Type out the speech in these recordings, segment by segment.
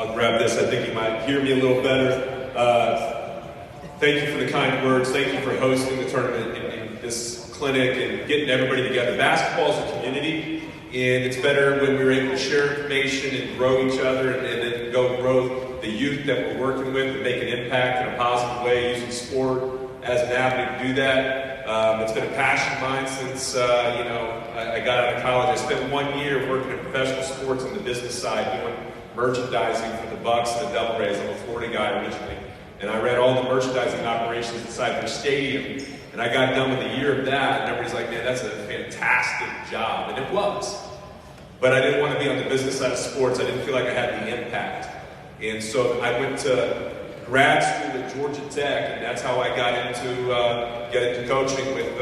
I'll grab this. I think you might hear me a little better. Thank you for the kind words. Thank you for hosting the tournament in this clinic and getting everybody together. Basketball is a community, and it's better when we're able to share information and grow each other and then go grow the youth that we're working with and make an impact in a positive way, using sport as an avenue to do that. It's been a passion of mine since I got out of college. I spent 1 year working in professional sports on the business side, doing merchandising for the Bucks and the Devil Rays. I'm a Florida guy originally. And I ran all the merchandising operations inside their stadium. And I got done with a year of that, and everybody's like, man, that's a fantastic job. And it was. But I didn't want to be on the business side of sports. I didn't feel like I had the impact. And so I went to grad school at Georgia Tech, and that's how I got into coaching with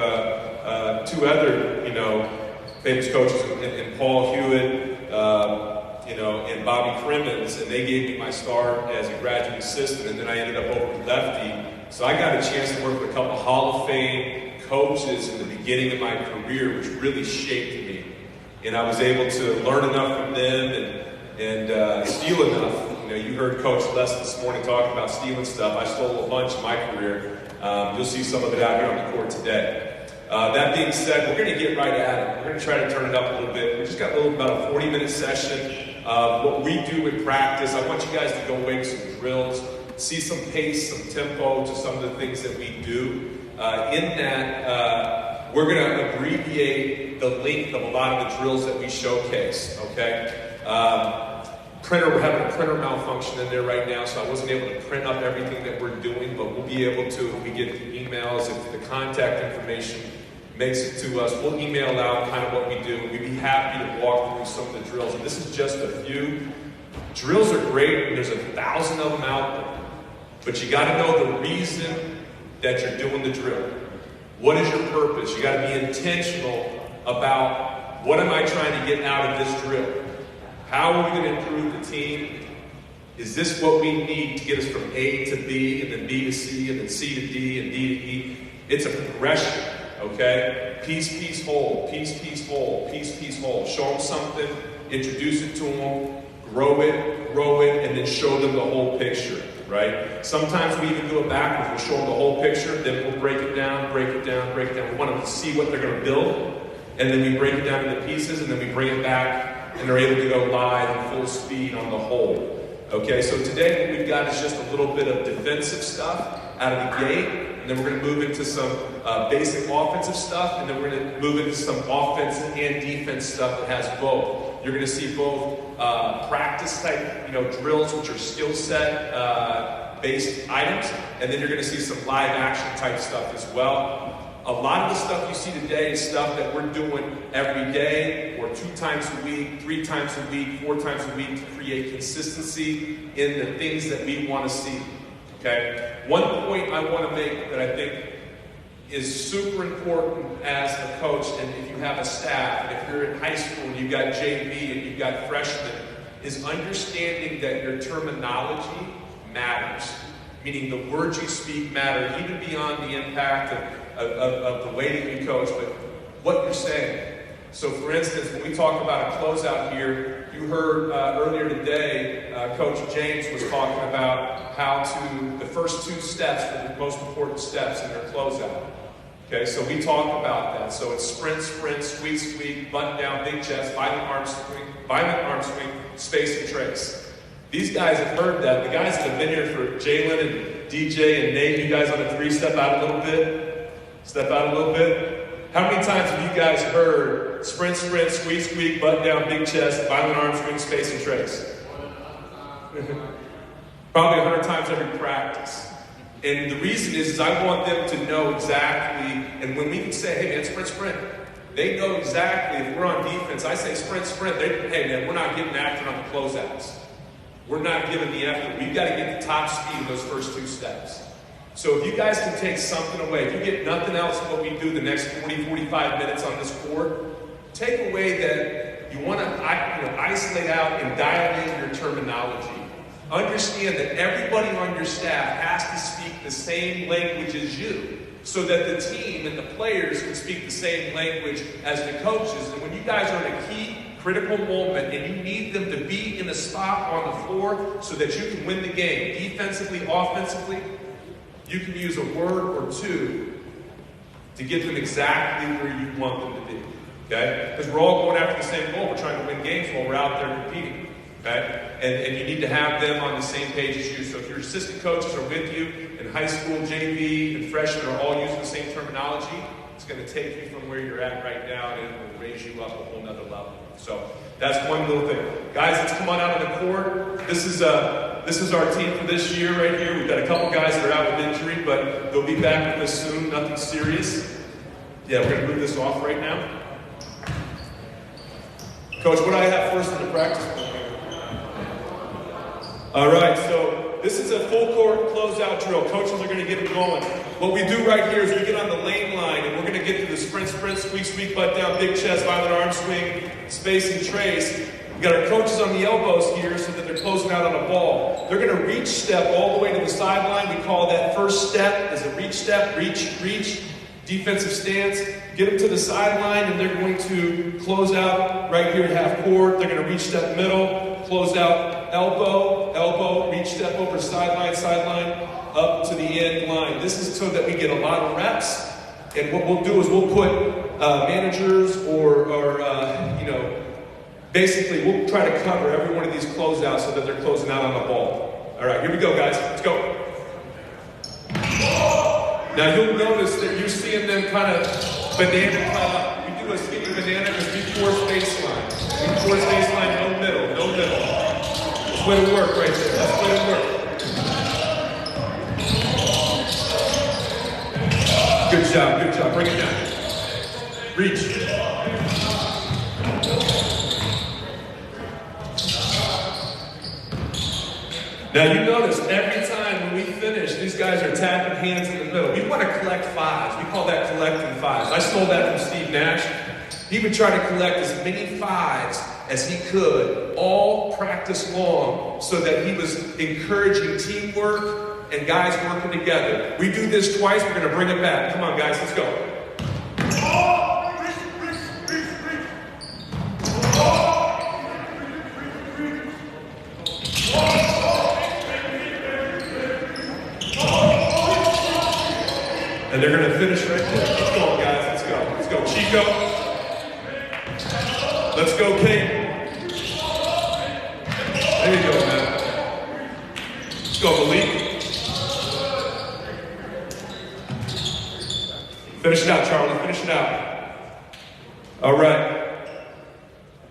two other, famous coaches, and Paul Hewitt, and Bobby Crimmins, and they gave me my start as a graduate assistant, and then I ended up over with Lefty. So I got a chance to work with a couple of Hall of Fame coaches in the beginning of my career, which really shaped me. And I was able to learn enough from them and steal enough. You heard Coach Les this morning talking about stealing stuff. I stole a bunch in my career. You'll see some of it out here on the court today. That being said, we're going to get right at it. We're going to try to turn it up a little bit. We just got about a 40-minute session. What we do in practice, I want you guys to go away with some drills, see some pace, some tempo to some of the things that we do. In that, we're going to abbreviate the length of a lot of the drills that we showcase, okay? We're having a printer malfunction in there right now, so I wasn't able to print up everything that we're doing, but we'll be able to if we get the emails, if the contact information makes it to us. We'll email out kind of what we do. We'd be happy to walk through some of the drills. And this is just a few. Drills are great, and there's 1,000 of them out there. But you got to know the reason that you're doing the drill. What is your purpose? You got to be intentional about what am I trying to get out of this drill? How are we going to improve the team? Is this what we need to get us from A to B, and then B to C, and then C to D, and D to E? It's a progression, okay? Piece, piece, whole, piece, piece, whole, piece, piece, whole. Show them something, introduce it to them, grow it, and then show them the whole picture, right? Sometimes we even do it backwards. We'll show them the whole picture, then we'll break it down, break it down, break it down. We want them to see what they're going to build, and then we break it down into pieces, and then we bring it back, and they're able to go live at full speed on the whole. Okay, so today what we've got is just a little bit of defensive stuff out of the gate, and then we're going to move into some basic offensive stuff, and then we're going to move into some offense and defense stuff that has both. You're going to see both practice type, drills, which are skill set based items, and then you're going to see some live action type stuff as well. A lot of the stuff you see today is stuff that we're doing every day, or 2 times a week, 3 times a week, 4 times a week to create consistency in the things that we want to see. Okay? One point I want to make that I think is super important as a coach, and if you have a staff, and if you're in high school and you've got JV and you've got freshmen, is understanding that your terminology matters. Meaning the words you speak matter, even beyond the impact of the way that you coach, but what you're saying. So for instance, when we talk about a closeout here, you heard earlier today, Coach James was talking about how the first 2 steps are the most important steps in their closeout. Okay, so we talk about that. So it's sprint, squeak, squeak, button down, big chest, violent arm swing, space and trace. These guys have heard that. The guys that have been here for Jalen and DJ and Nate, you guys on the 3 step out a little bit? Step out a little bit. How many times have you guys heard sprint, squeak, button down, big chest, violent arm swing, space and trace? Probably 100 times every practice. And the reason is I want them to know exactly, and when we can say, hey man, sprint, they know exactly. If we're on defense, I say sprint, hey man, we're not getting after on the closeouts. We're not giving the effort. We've got to get the top speed in those first 2 steps. So if you guys can take something away, if you get nothing else in what we do the next 40, 45 minutes on this court, take away that you want to isolate out and dial in your terminology. Understand that everybody on your staff has to speak the same language as you, so that the team and the players can speak the same language as the coaches. And when you guys are in a key critical moment, and you need them to be in a spot on the floor so that you can win the game. Defensively, offensively, you can use a word or two to get them exactly where you want them to be. Okay? Because we're all going after the same goal. We're trying to win games while we're out there competing. Okay? And you need to have them on the same page as you. So if your assistant coaches are with you in high school, JV, and freshmen are all using the same terminology, it's going to take you from where you're at right now and it will raise you up a whole nother level. So that's one little thing. Guys, let's come on out on the court. This is our team for this year right here. We've got a couple guys that are out with injury, but they'll be back with us soon. Nothing serious. Yeah, we're going to move this off right now. Coach, what do I have first in the practice book? All right, so this is a full court closeout drill. Coaches are going to get it going. What we do right here is we get on the lane line, and we're going to get to the sprint, squeak, butt down, big chest, violent arm swing, space, and trace. We got our coaches on the elbows here so that they're closing out on a ball. They're going to reach step all the way to the sideline. We call that first step as a reach step, reach, defensive stance. Get them to the sideline, and they're going to close out right here at half court. They're going to reach step middle, close out elbow, reach step over sideline, up to the end line. This is so that we get a lot of reps. And what we'll do is we'll put managers or basically we'll try to cover every one of these closeouts so that they're closing out on the ball. All right, here we go, guys. Let's go. Now you'll notice that you're seeing them kind of banana cut up. We do a skinny banana because we force baseline. We force baseline, no middle. That's the way to work right there. That's the way to work. Good job. Bring it down. Reach. Now you notice every time when we finish, these guys are tapping hands in the middle. We want to collect fives. We call that collecting fives. I stole that from Steve Nash. He would try to collect as many fives as he could all practice long so that he was encouraging teamwork and guys working together. We do this twice. We're going to bring it back. Come on, guys. Let's go. And they're going to finish right there. Keep going, guys. Let's go, Chico. Let's go, Kate. There you go, man. Let's go, Malik. Finish it out, Charlie. Finish it out. All right.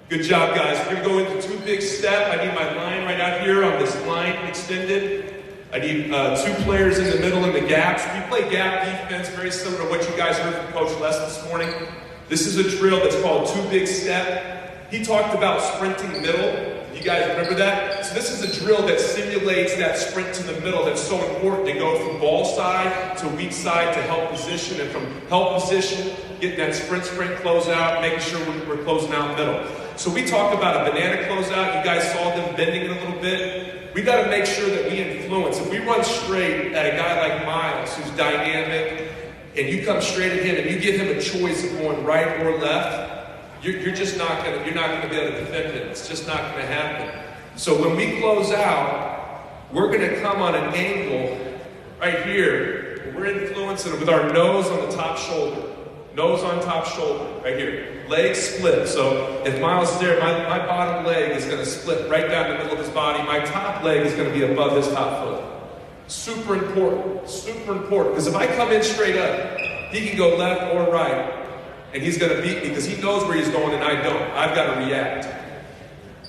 Good job, guys. We're going to go into two big step. I need my line right out here on this line extended. I need two players in the middle in the gaps. We play gap defense, very similar to what you guys heard from Coach Les this morning. This is a drill that's called two big step. He talked about sprinting middle. You guys remember that? So this is a drill that simulates that sprint to the middle that's so important to go from ball side to weak side to help position, and from help position, getting that sprint close out, making sure we're closing out middle. So we talked about a banana closeout. You guys saw them bending it a little bit. We got to make sure that we influence. If we run straight at a guy like Miles, who's dynamic, and you come straight at him and you give him a choice of going right or left, you're just not going to be able to defend it. It's just not going to happen. So when we close out, we're going to come on an angle right here. We're influencing with our nose on the top shoulder. Nose on top shoulder, right here. Legs split. So if Miles is there, my bottom leg is going to split right down the middle of his body. My top leg is going to be above his top foot. Super important. Super important. Because if I come in straight up, he can go left or right. And he's going to beat me because he knows where he's going and I don't. I've got to react.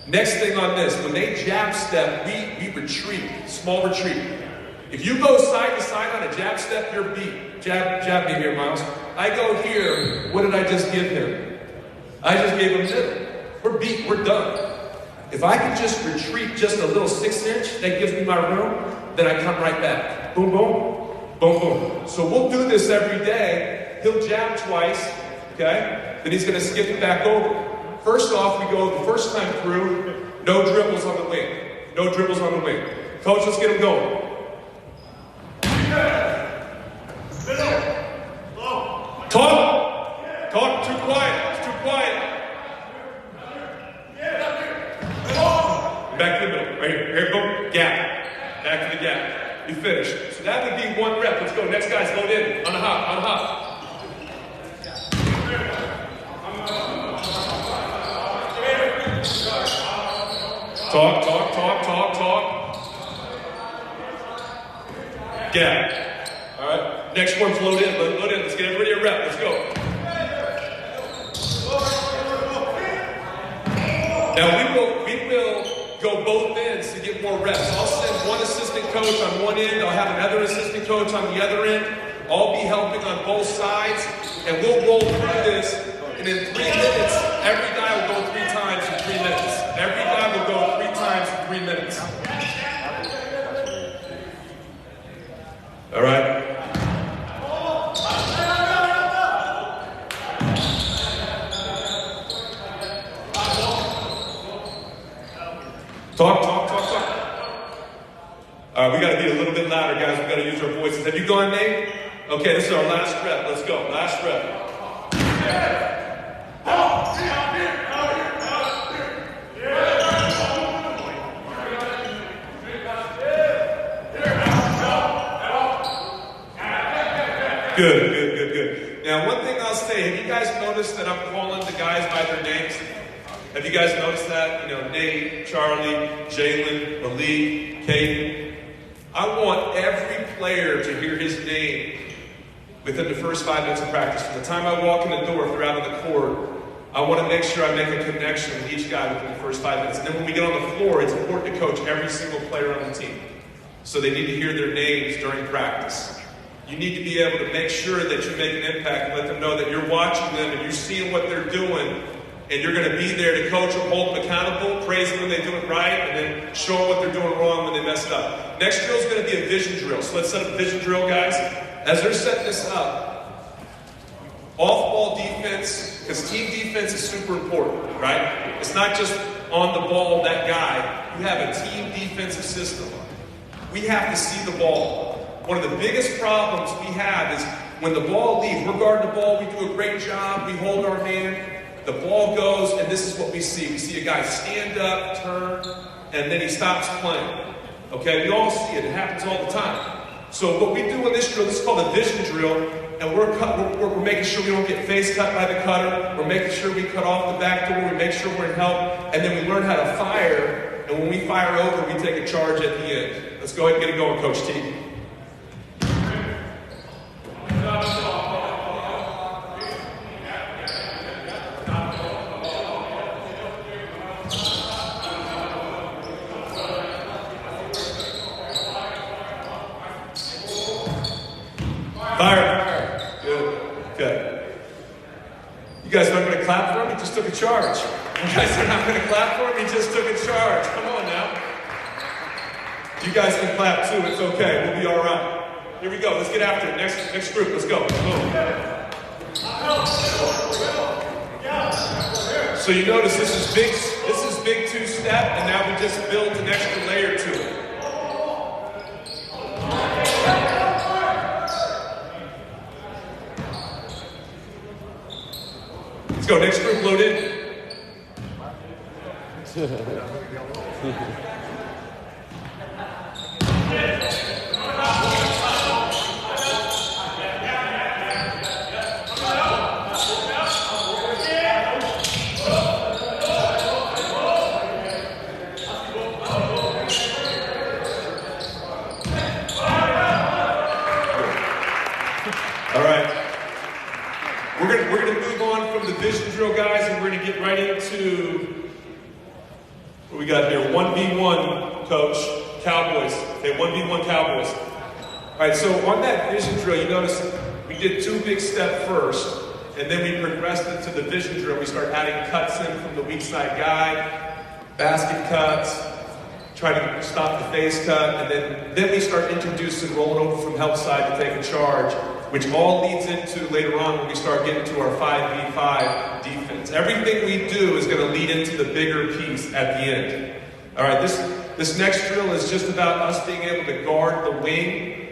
Next thing on this, when they jab step, we retreat. Small retreat. If you go side to side on a jab step, you're beat. Jab me here, Miles. I go here, what did I just give him? I just gave him middle. We're beat, we're done. If I can just retreat just a little 6-inch, that gives me my room, then I come right back. Boom, boom, boom, boom. So we'll do this every day. He'll jab twice, okay? Then he's gonna skip it back over. First off, we go the first time through, no dribbles on the wing. No dribbles on the wing. Coach, let's get him going. Talk, too quiet, it's too quiet. Back to the middle. Right here. Here, go. Gap. Back to the gap. You finish. So that would be 1 rep. Let's go. Next guy's load in. On a hop. On a hop. Talk, talk, talk, talk, talk. Gap. All right. Next one's load in. Load in. Let's get everybody a rep. Let's go. Now we will go both ends to get more reps. I'll send one assistant coach on one end. I'll have another assistant coach on the other end. I'll be helping on both sides, and we'll roll through this. And in 3 minutes, every guy will go 3 times in 3 minutes. Every guy will go 3 times in 3 minutes. All right. Talk, talk, talk, talk. All right, we got to be a little bit louder, guys. We got to use our voices. Have you gone, Nate? Okay, this is our last rep. Let's go. Last rep. Good, good, good, good. Now, one thing I'll say, have you guys noticed that I'm calling the guys by their names? Have you guys noticed that? You know, Nate, Charlie, Jalen, Malik, Caden. I want every player to hear his name within the first 5 minutes of practice. From the time I walk in the door through out on the court, I want to make sure I make a connection with each guy within the first 5 minutes. And then when we get on the floor, it's important to coach every single player on the team. So they need to hear their names during practice. You need to be able to make sure that you make an impact and let them know that you're watching them and you're seeing what they're doing. And you're going to be there to coach them, hold them accountable, praise them when they do it right, and then show them what they're doing wrong when they messed up. Next drill is going to be a vision drill. So let's set up a vision drill, guys. As they're setting this up, off-ball defense, because team defense is super important, right? It's not just on the ball, that guy. You have a team defensive system. We have to see the ball. One of the biggest problems we have is when the ball leaves, we're guarding the ball, we do a great job, we hold our man. The ball goes, and this is what we see. We see a guy stand up, turn, and then he stops playing. Okay, we all see it. It happens all the time. So what we do in this drill, this is called a vision drill, and we're making sure we don't get face cut by the cutter. We're making sure we cut off the back door. We make sure we're in help, and then we learn how to fire. And when we fire over, we take a charge at the end. Let's go ahead and get it going, Coach T. Fire. Good. Good. You guys aren't going to clap for him? He just took a charge. You guys are not going to clap for him? He just took a charge. Come on now. You guys can clap too. It's okay. We'll be all right. Here we go. Let's get after it. Next group. Let's go. So you notice this is big 2-step, and now we just build an extra layer to it. Let's go. Next group, load in. All right. We're going to move on from the vision drill, guys, and we're going to get right into what we got here. 1v1, Coach. Cowboys. Okay, 1v1 Cowboys. All right, so on that vision drill, you notice we did 2 big step first, and then we progressed into the vision drill. We start adding cuts in from the weak side guy, basket cuts, try to stop the face cut, and then we start introducing rolling over from help side to take a charge, which all leads into later on when we start getting to our 5v5 defense. Everything we do is going to lead into the bigger piece at the end. All right, this next drill is just about us being able to guard the wing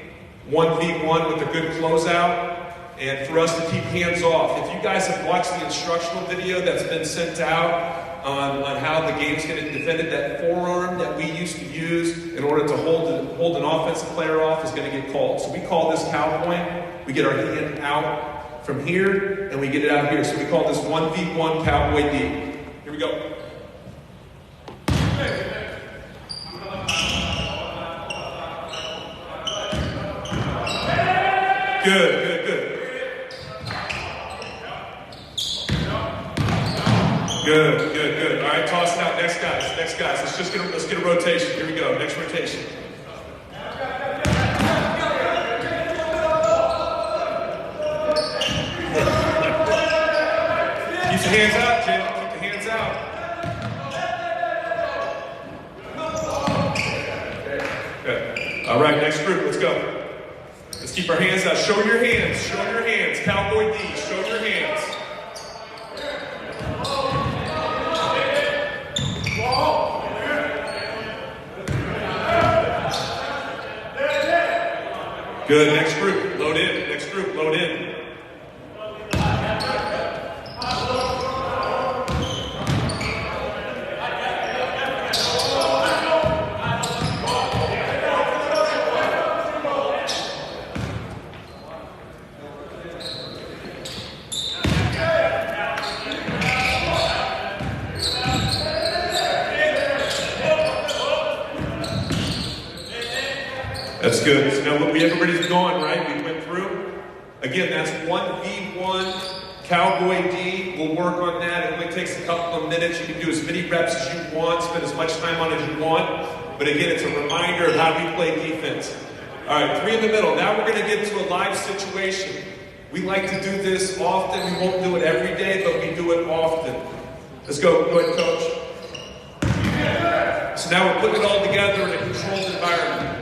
1v1 with a good closeout, and for us to keep hands off. If you guys have watched the instructional video that's been sent out, on how the game's going to be defended. That forearm that we used to use in order to hold an offensive player off is going to get called. So we call this cowboy. We get our hand out from here, and we get it out here. So we call this 1v1 cowboy D. Here we go. Good, good, good. Good, good, good. All right, toss it out. Next guys. Let's get a rotation. Here we go. Next rotation. Keep the hands out, Jim. Keep the hands out. Good. All right, next group. Let's go. Let's keep our hands out. Show your hands. Show your hands. Cowboy D. Show your hands. Good. Next group. Load in. Next group. Load in. That's good. So now everybody's gone, right? We went through. Again, that's 1v1 Cowboy D. We'll work on that. It only takes a couple of minutes. You can do as many reps as you want, spend as much time on it as you want. But again, it's a reminder of how we play defense. All right, 3 in the middle. Now we're going to get into a live situation. We like to do this often. We won't do it every day, but we do it often. Let's go. Go ahead, coach. So now we're putting it all together in a controlled environment.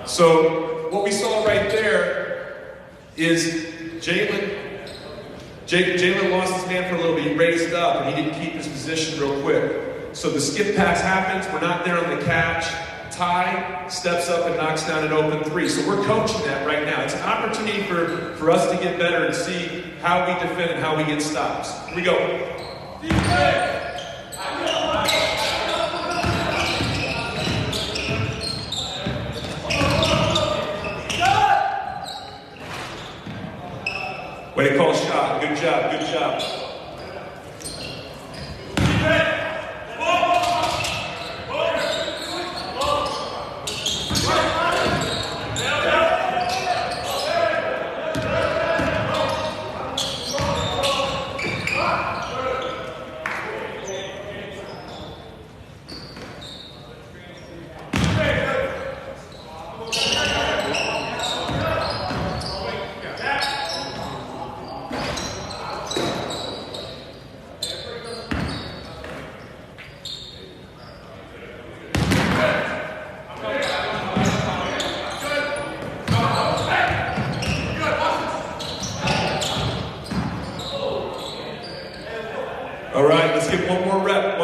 So what we saw right there is Jalen lost his man for a little bit. He raised up and he didn't keep his position real quick. So the skip pass happens. We're not there on the catch. Ty steps up and knocks down an open 3. So we're coaching that right now. It's an opportunity for us to get better and see how we defend and how we get stops. Here we go. Defense! Way to call shot. Good job. Good job. All right, let's get one more rep.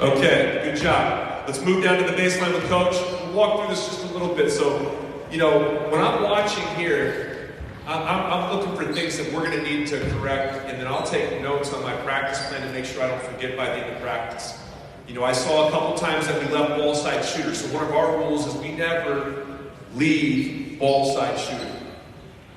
Okay, good job. Let's move down to the baseline with coach. We'll walk through this just a little bit. So, when I'm watching here, I'm looking for things that we're going to need to correct, and then I'll take notes on my practice plan to make sure I don't forget by the end of practice. I saw a couple times that we left ball side shooters. So one of our rules is we never leave ball side shooter.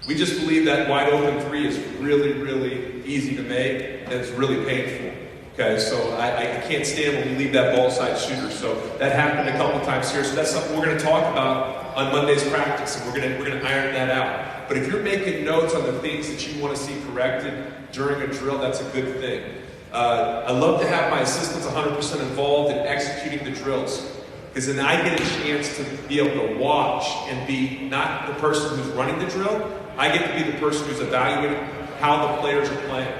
We just believe that wide open 3 is really, really easy to make, and it's really painful. Okay, so I can't stand when we leave that ball side shooter. So that happened a couple times here. So that's something we're going to talk about on Monday's practice, and we're going to iron that out. But if you're making notes on the things that you want to see corrected during a drill, that's a good thing. I love to have my assistants 100% involved in executing the drills, because then I get a chance to be able to watch and be not the person who's running the drill. I get to be the person who's evaluating how the players are playing.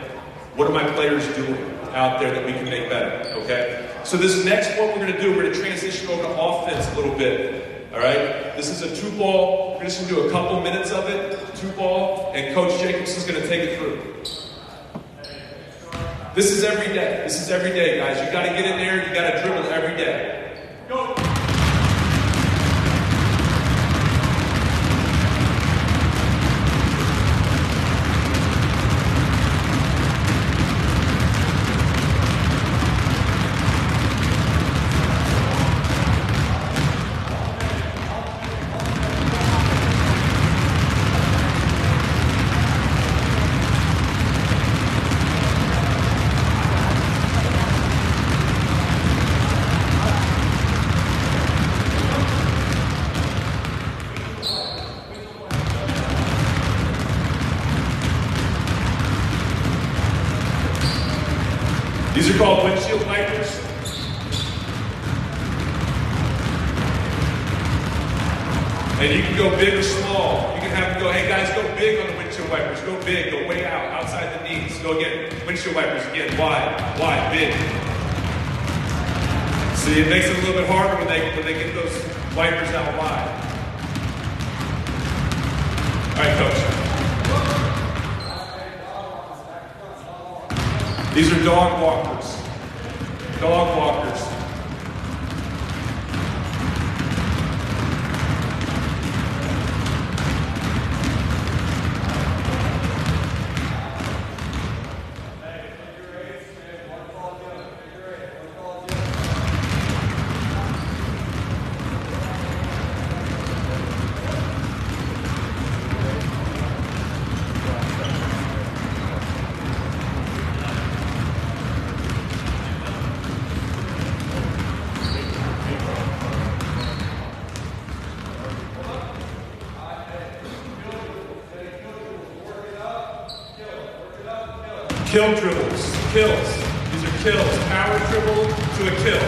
What are my players doing out there that we can make better, okay? So this next one we're going to do, we're going to transition over to offense a little bit, all right? This is a 2-ball. We're just going to do a couple minutes of it, 2-ball, and Coach Jacobson's going to take it through. This is every day. This is every day, guys. You got to get in there. You got to dribble every day. Go. These are called windshield wipers. And you can go big or small. You can have them go, hey guys, go big on the windshield wipers. Go big, go way out, outside the knees. Go again, windshield wipers again, wide, big. See, it makes it a little bit harder when they get those wipers out wide. All right, coach. These are dog walkers. Dog walkers. Kill dribbles, kills. These are kills. Power dribble to a kill.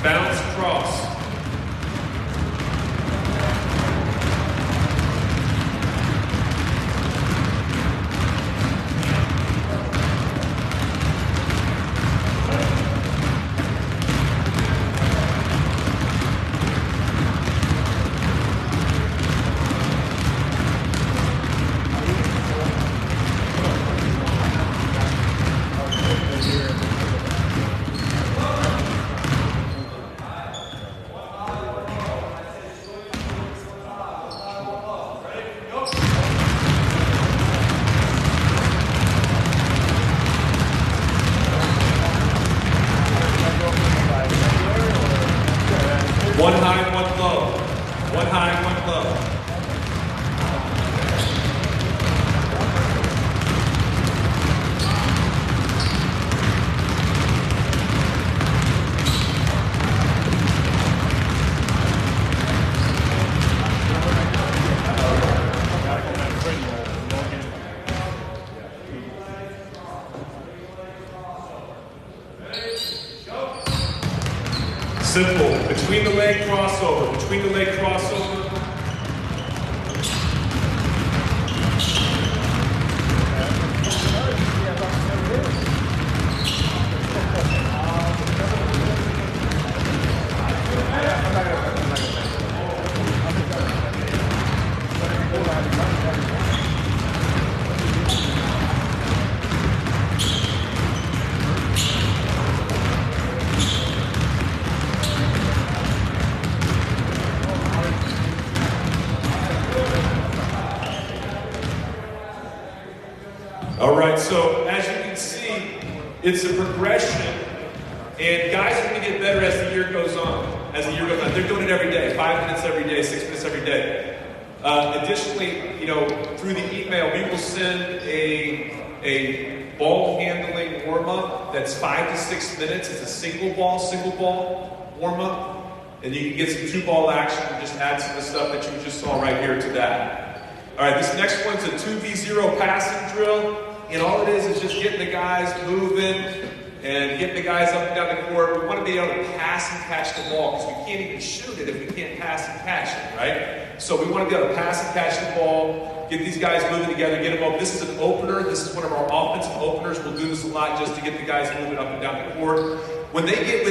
Bounce cross. One high, one low. One high, one low. Simple. Between the leg crossover. Between the leg crossover. All right, so as you can see, it's a progression, and guys are going to get better as the year goes on. They're doing it every day, 5 minutes every day, 6 minutes every day. Additionally, through the email, we will send a ball handling warm-up that's 5 to 6 minutes. It's a single ball warm-up, and you can get some 2-ball action and just add some of the stuff that you just saw right here to that. All right, this next one's a 2v0 passing drill. And all it is just getting the guys moving, and get the guys up and down the court. We want to be able to pass and catch the ball because we can't even shoot it if we can't pass and catch it, right? So we want to be able to pass and catch the ball, get these guys moving together, get them open. This is an opener. This is one of our offensive openers. We'll do this a lot just to get the guys moving up and down the court. When they get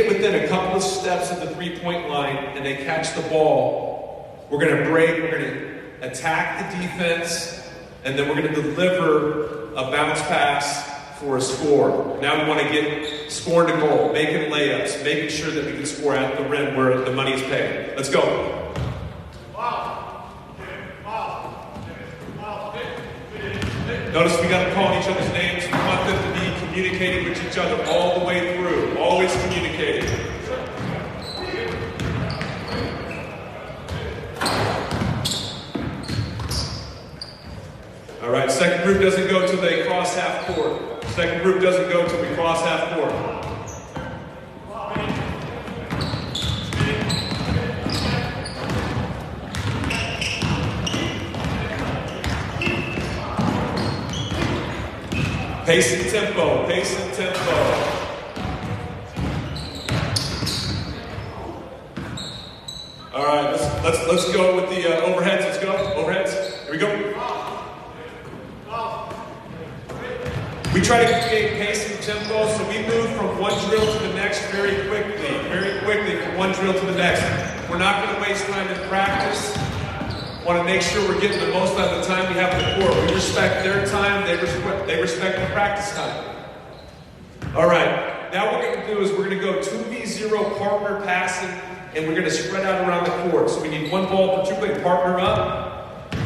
within a couple of steps of the three-point line and they catch the ball, we're going to break, we're going to attack the defense, and then we're going to deliver a bounce pass for a score. Now we want to get scoring to goal, making layups, making sure that we can score at the rim where the money is paid. Let's go. Notice we got to call each other's names. We want them to be communicating with each other all the way through. Always communicating. All right, second group doesn't go till they cross half court. Second group doesn't go till we cross half court. Pace and tempo, pace and tempo. All right, let's go with the overheads. Let's go, overheads. Here we go. We try to create pace and tempo, so we move from one drill to the next very quickly from one drill to the next. We're not going to waste time in practice. Want to make sure we're getting the most out of the time we have in the court. We respect their time, they respect the practice time. All right, now what we're going to do is we're going to go 2v0 partner passing, and we're going to spread out around the court. So we need one ball per two-play partner up.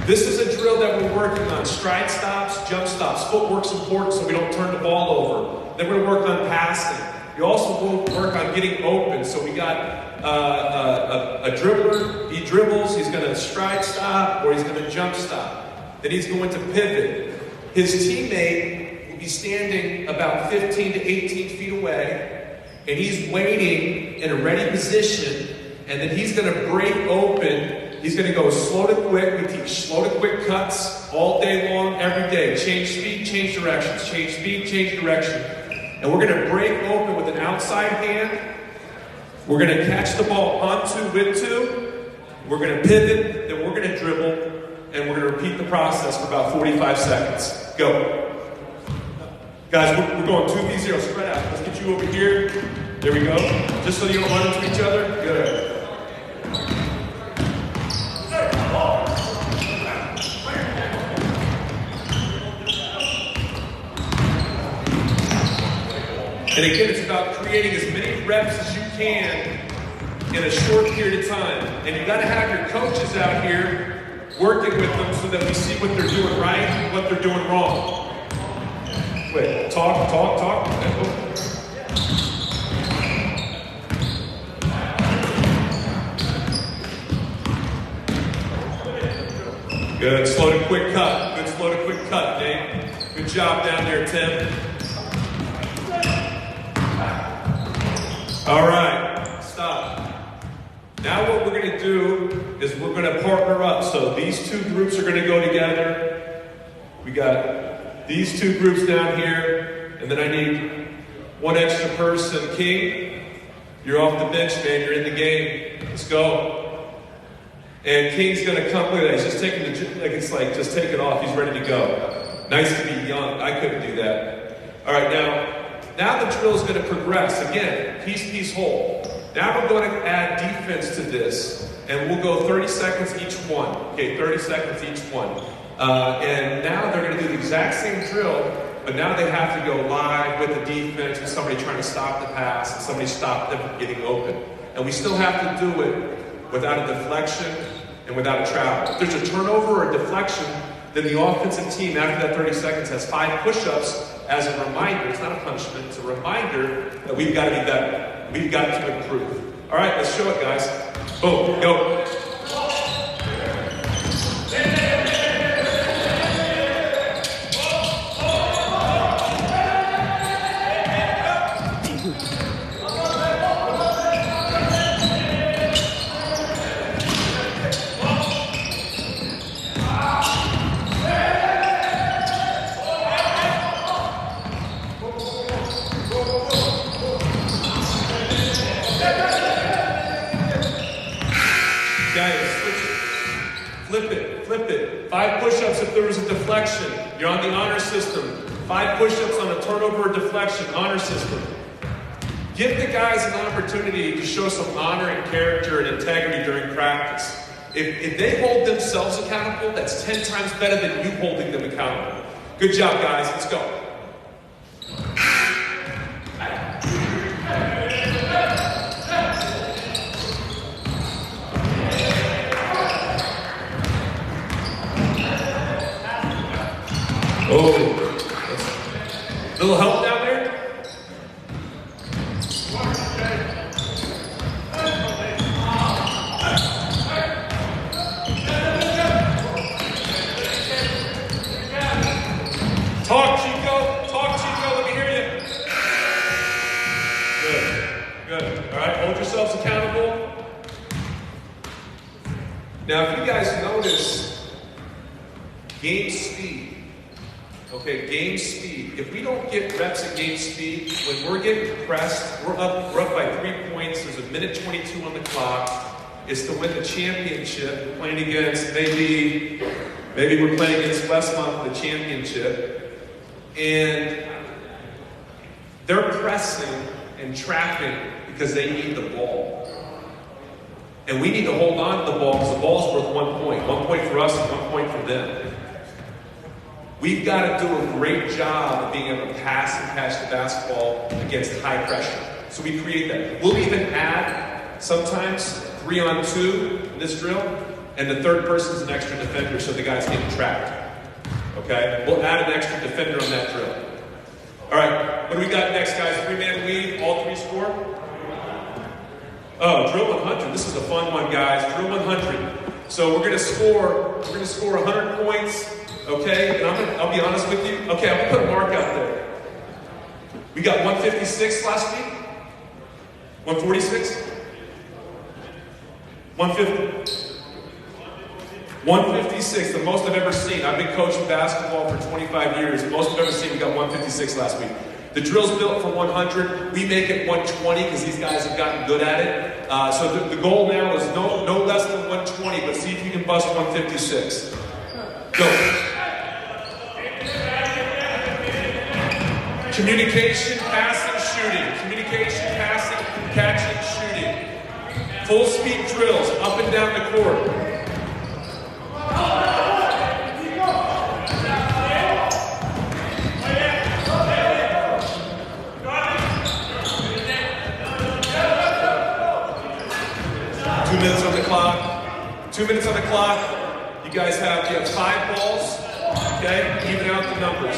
This is a drill that we're working on. Stride stops, jump stops. Footwork's important so we don't turn the ball over. Then we're going to work on passing. We also will work on getting open. So we got a dribbler, he dribbles, he's going to stride stop, or he's going to jump stop. Then he's going to pivot. His teammate will be standing about 15 to 18 feet away, and he's waiting in a ready position, and then he's going to break open. He's going to go slow to quick. We teach slow to quick cuts all day long, every day. Change speed, change directions. Change speed, change direction. And we're going to break open with an outside hand. We're going to catch the ball onto, with two. We're going to pivot, then we're going to dribble, and we're going to repeat the process for about 45 seconds. Go. Guys, we're going 2v0, spread out. Let's get you over here. There we go. Just so you don't run into each other. Good. And again, it's about creating as many reps as you can in a short period of time. And you got to have your coaches out here working with them so that we see what they're doing right and what they're doing wrong. Wait, talk. Good, slow to quick cut. Good slow to quick cut, Dave. Good job down there, Tim. All right, stop. Now what we're going to do is we're going to partner up. So these two groups are going to go together. We got these two groups down here, and then I need one extra person. King, you're off the bench, man. You're in the game. Let's go. And King's going to come with it. He's just taking just take it off. He's ready to go. Nice to be young. I couldn't do that. All right, now the drill is going to progress. Again, piece, hold. Now we're going to add defense to this, and we'll go 30 seconds each one. Okay, 30 seconds each one. And now they're going to do the exact same drill, but now they have to go live with the defense with somebody trying to stop the pass and somebody stop them from getting open. And we still have to do it without a deflection and without a travel. If there's a turnover or a deflection, then the offensive team, after that 30 seconds, has 5 push-ups as a reminder. It's not a punishment. It's a reminder that we've got to be better. We've got to improve. All right, let's show it, guys. Boom, go. Flip it, flip it. 5 push-ups if there was a deflection. You're on the honor system. 5 push-ups on a turnover or deflection, honor system. Give the guys an opportunity to show some honor and character and integrity during practice. If they hold themselves accountable, that's 10 times better than you holding them accountable. Good job, guys. Let's go. Oh, little help down there? Talk, Chico, let me hear you. Good. All right, hold yourselves accountable. Now, if you guys notice, game speed. Okay, game speed. If we don't get reps at game speed, when we're getting pressed, we're up by 3 points. There's a minute 22 on the clock. It's to win the championship. We're playing against, maybe we're playing against Westmont for the championship. And they're pressing and trapping because they need the ball. And we need to hold on to the ball because the ball's worth 1 point. 1 point for us and 1 point for them. We've got to do a great job of being able to pass and catch the basketball against high pressure. So we create that. We'll even add, sometimes, 3-on-2 in this drill, and the third person's an extra defender so the guy's getting trapped. Okay? We'll add an extra defender on that drill. All right, what do we got next, guys? 3-man weave, all 3 score? Oh, drill 100. This is a fun one, guys. Drill 100. So we're gonna score 100 points. Okay, and I'll be honest with you. Okay, I'm gonna put a mark out there. We got 156 last week. 146. 150. 156, the most I've ever seen. I've been coaching basketball for 25 years. The most I've ever seen, we got 156 last week. The drill's built for 100. We make it 120 because these guys have gotten good at it. So the goal now is no less than 120, but see if you can bust 156. Go. Communication, passing, shooting. Communication, passing, catching, shooting. Full speed drills up and down the court. Two minutes on the clock. You guys have 5 balls. Okay, even out the numbers.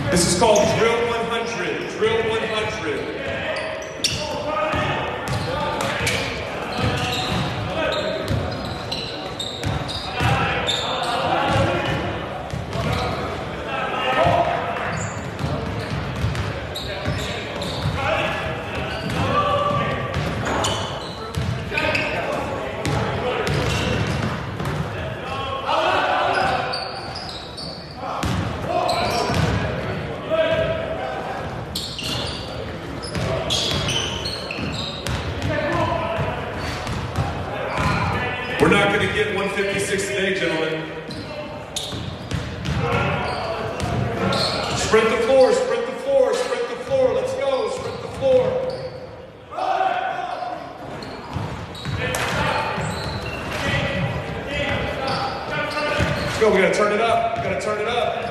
This is called drill 100. Drill 100. We're not going to get 156 today, gentlemen. Sprint the floor, sprint the floor, sprint the floor. Let's go, sprint the floor. Let's go, we got to turn it up. We got to turn it up.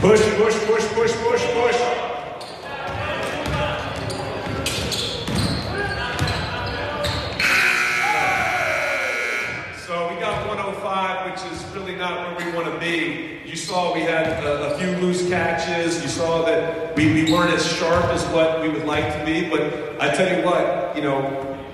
Push, push, push, push, push, push. So we got 105, which is really not where we want to be. You saw we had a few loose catches. You saw that we weren't as sharp as what we would like to be. But I tell you what,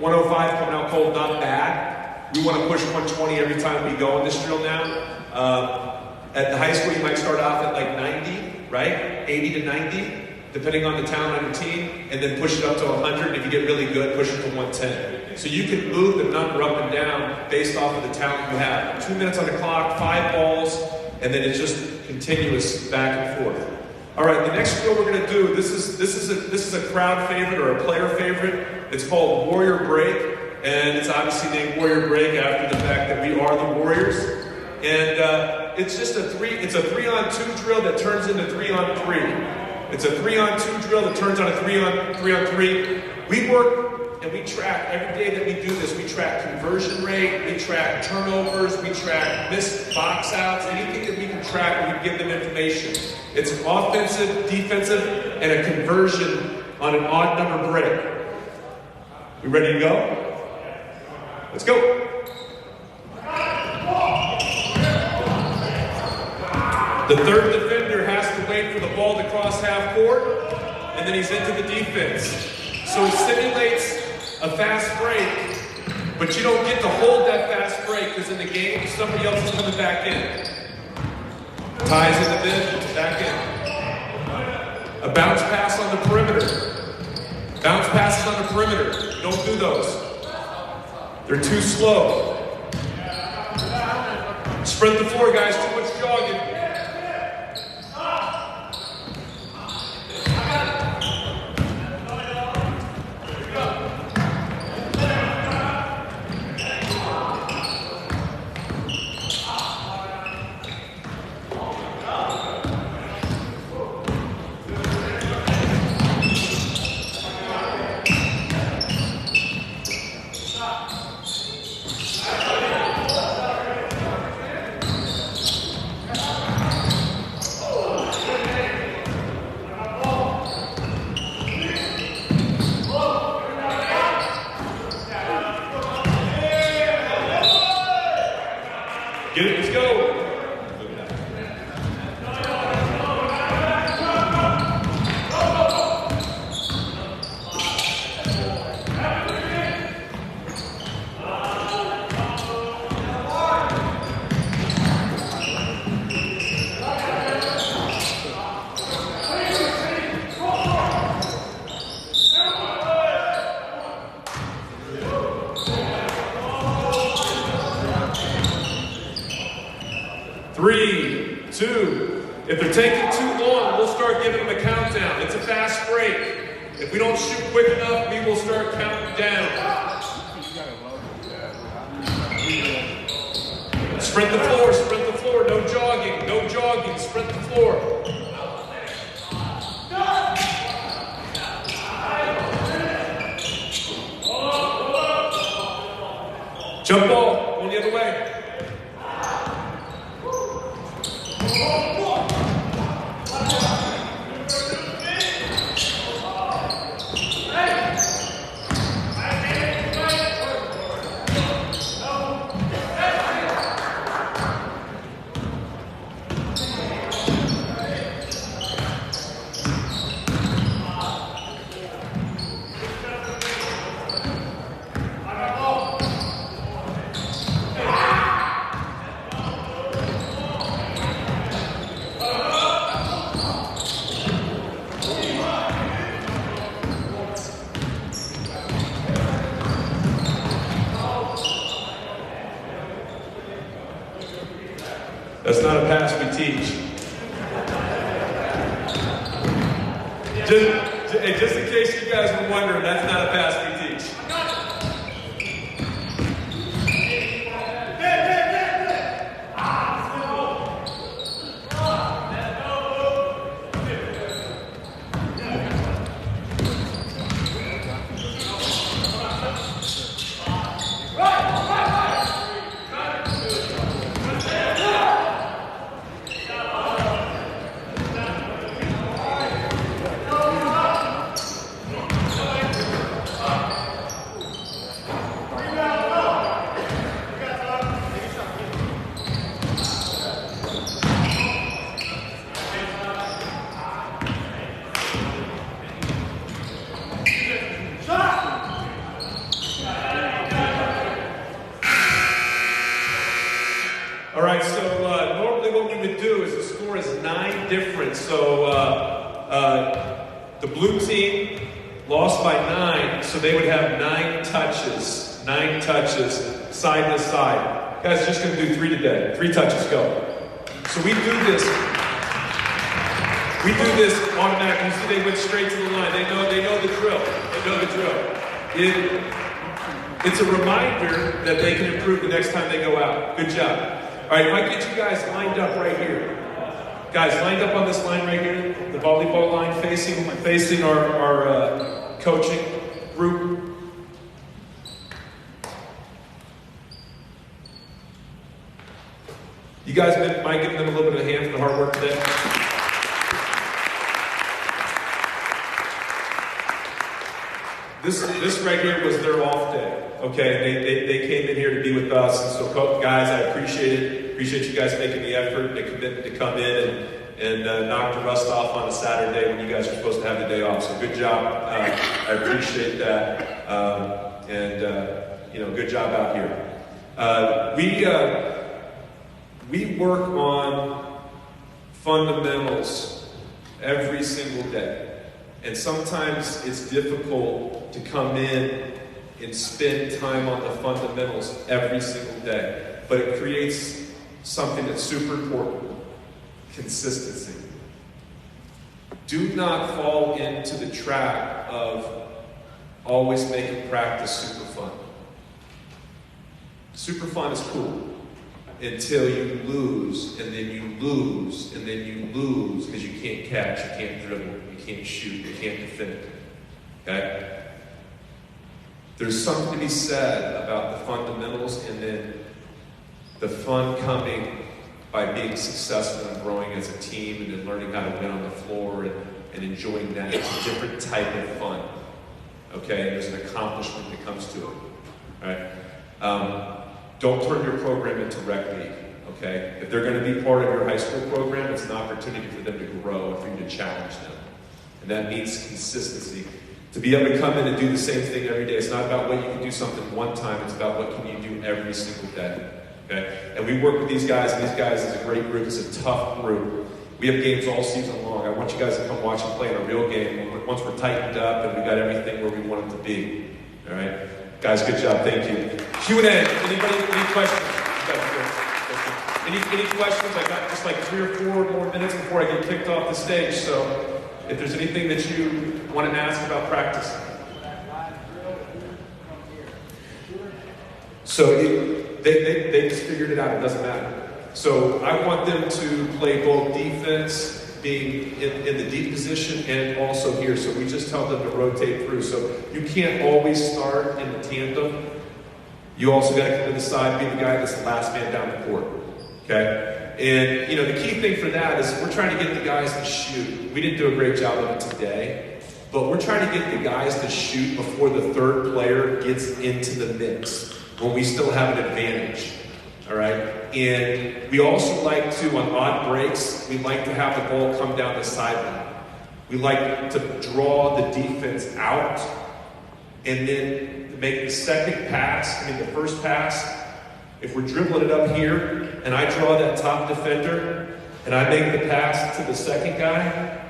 105 coming out cold, not bad. We want to push 120 every time we go in this drill now. At the high school, you might start off at like 90, right? 80 to 90. depending on the talent on your team, and then push it up to 100. If you get really good, push it to 110. So you can move the number up and down based off of the talent you have. 2 minutes on the clock, 5 balls, and then it's just continuous back and forth. All right, the next drill we're going to do, this is a crowd favorite or a player favorite. It's called Warrior Break, and it's obviously named Warrior Break after the fact that we are the Warriors. And it's just a 3-on-2 drill that turns into 3-on-3. It's a 3-on-2 drill that turns on a 3-on-3. We work and we track every day that we do this. We track conversion rate, we track turnovers, we track missed box outs, anything that we can track, we give them information. It's offensive, defensive, and a conversion on an odd number break. We ready to go? Let's go. The third defender has to wait for the ball to cross half court, and then he's into the defense. So he simulates a fast break, but you don't get to hold that fast break because in the game, somebody else is coming back in. Ties in the mid, back in. A bounce pass on the perimeter. Bounce passes on the perimeter. Don't do those. They're too slow. Sprint the floor, guys. Too much jogging. Get it, let's go. 3, 2. If they're taking too long, we'll start giving them a countdown. It's a fast break. If we don't shoot quick enough, we will start counting down. Sprint the floor, no jogging, sprint the floor. Jump ball, going the other way. That's not a pass we teach. Just in case you guys were wondering, that's not a pass we teach. All right, so normally what we would do is the score is 9 different. So The blue team lost by 9, so they would have 9 touches. 9 touches, side to side. Guys, just going to do 3 today. 3 touches, go. So we do this. We do this automatically. You see, they went straight to the line. They know the drill. They know the drill. It's a reminder that they can improve the next time they go out. Good job. All right, if I get you guys lined up right here. Guys, lined up on this line right here, the volleyball line facing our coaching group. You guys mind giving them a little bit of a hand for the hard work today? This right here was their off day. Okay, they came in here to be with us, and so guys, I appreciate it. Appreciate you guys making the effort, the commitment to come in and knock the rust off on a Saturday when you guys are supposed to have the day off. So good job. I appreciate that, good job out here. We work on fundamentals every single day, and sometimes it's difficult to come in and spend time on the fundamentals every single day, but it creates something that's super important: consistency. Do not fall into the trap of always making practice super fun. Super fun is cool until you lose, and then you lose, and then you lose because you can't catch, you can't dribble, you can't shoot, you can't defend. Okay? There's something to be said about the fundamentals, and then the fun coming by being successful and growing as a team, and then learning how to win on the floor and enjoying that. It's a different type of fun. Okay? There's an accomplishment that comes to it. All right? Don't turn your program into rec league. Okay? If they're going to be part of your high school program, it's an opportunity for them to grow and for you to challenge them. And that means consistency. To be able to come in and do the same thing every day. It's not about what you can do something one time. It's about what can you do every single day. Okay? And we work with these guys, and these guys is a great group. It's a tough group. We have games all season long. I want you guys to come watch and play in a real game once we're tightened up and we got everything where we want it to be. All right? Guys, good job. Thank you. Q&A. Anybody? Any questions? Any questions? I got just like 3 or 4 more minutes before I get kicked off the stage. So if there's anything that you want to ask about practice. So they just figured it out. It doesn't matter. So I want them to play both defense, being in the deep position, and also here. So we just tell them to rotate through. So you can't always start in the tandem. You also got to come to the side, be the guy that's the last man down the court. Okay? And, the key thing for that is we're trying to get the guys to shoot. We didn't do a great job of it today, but we're trying to get the guys to shoot before the third player gets into the mix, when we still have an advantage. All right? And we also like to, on odd breaks, we like to have the ball come down the sideline. We like to draw the defense out, and then make the second pass, the first pass. If we're dribbling it up here, and I draw that top defender, and I make the pass to the second guy,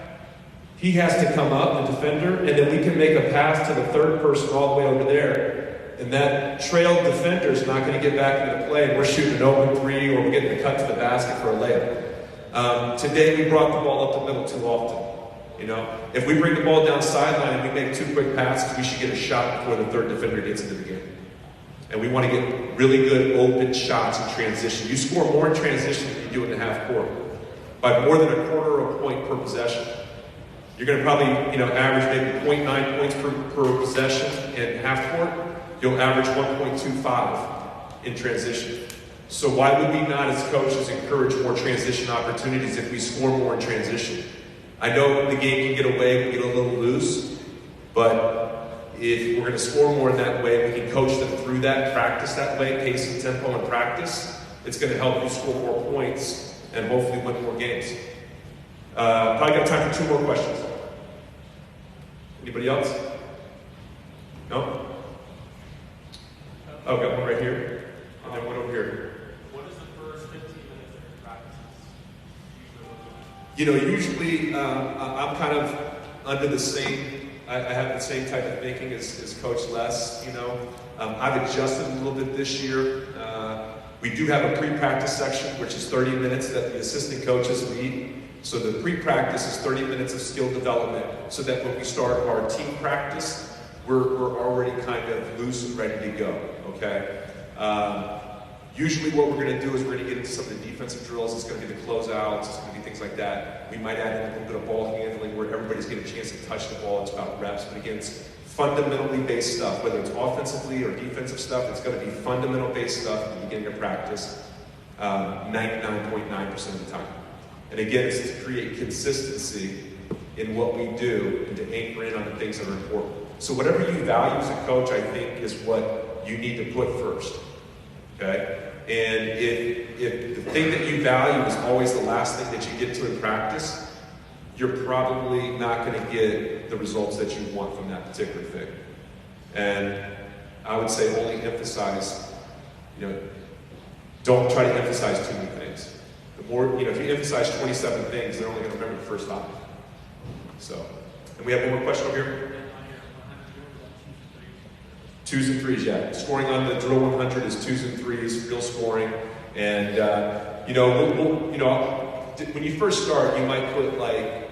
he has to come up, the defender, and then we can make a pass to the third person all the way over there. And that trailed defender is not going to get back into play, and we're shooting an open 3, or we're getting the cut to the basket for a layup. Today we brought the ball up the middle too often. If we bring the ball down sideline and we make 2 quick passes, we should get a shot before the third defender gets into the game. And we want to get really good open shots in transition. You score more in transition than you do in the half court, by more than a quarter of a point per possession. You're going to probably, average maybe 0.9 points per possession in half court. You'll average 1.25 in transition. So why would we not, as coaches, encourage more transition opportunities if we score more in transition? I know the game can get away, we get a little loose, but if we're going to score more in that way, we can coach them through that, practice that way, pace and tempo and practice. It's going to help you score more points and hopefully win more games. Probably got time for 2 more questions. Anybody else? No? Oh, got one right here, and then one over here. What is the first 15 minutes of your practices? Usually I'm kind of under the same, I have the same type of thinking as Coach Les, you know. I've adjusted a little bit this year. We do have a pre-practice section, which is 30 minutes that the assistant coaches lead. So the pre-practice is 30 minutes of skill development, so that when we start our team practice, we're already kind of loose and ready to go, okay? Usually what we're going to do is we're going to get into some of the defensive drills. It's going to be the closeouts. It's going to be things like that. We might add in a little bit of ball handling where everybody's getting a chance to touch the ball. It's about reps. But again, it's fundamentally based stuff. Whether it's offensively or defensive stuff, it's going to be fundamental based stuff at the beginning of practice 99.9% of the time. And again, it's to create consistency in what we do and to anchor in on the things that are important. So whatever you value as a coach, I think, is what you need to put first. Okay? And if the thing that you value is always the last thing that you get to in practice, you're probably not going to get the results that you want from that particular thing. And I would say only emphasize, don't try to emphasize too many things. The more, if you emphasize 27 things, they're only going to remember the first 5. So, and we have one more question over here. 2s and 3s, yeah. Scoring on the drill 100 is 2s and 3s, real scoring. And, when you first start, you might put like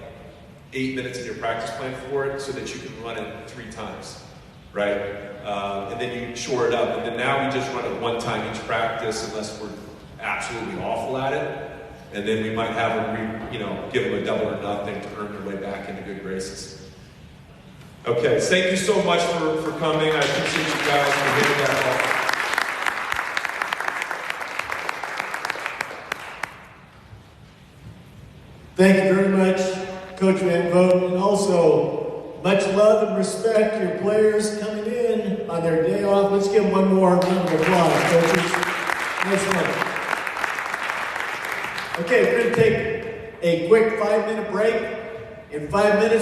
8 minutes in your practice plan for it so that you can run it 3 times, right? And then you shore it up. And then now we just run it 1 time each practice unless we're absolutely awful at it. And then we might have them, give them a double or nothing to earn their way back into good graces. Okay, thank you so much for coming. I appreciate you guys for getting that help. Thank you very much, Coach Van Vogt, and also much love and respect to your players coming in on their day off. Let's give them one more round of applause, coaches. Nice one. Okay, we're going to take a quick 5-minute break. In 5 minutes,